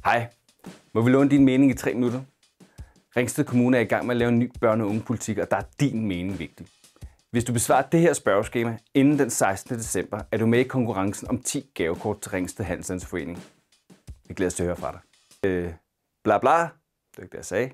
Hej. Må vi låne din mening i 3 minutter? Ringsted Kommune er i gang med at lave en ny børne- og ungepolitik, og der er din mening vigtig. Hvis du besvarer det her spørgeskema inden den 16. december, er du med i konkurrencen om 10 gavekort til Ringsted Handelsstandsforening. Vi glæder os til at høre fra dig. Bla bla. Det er ikke det, jeg sagde.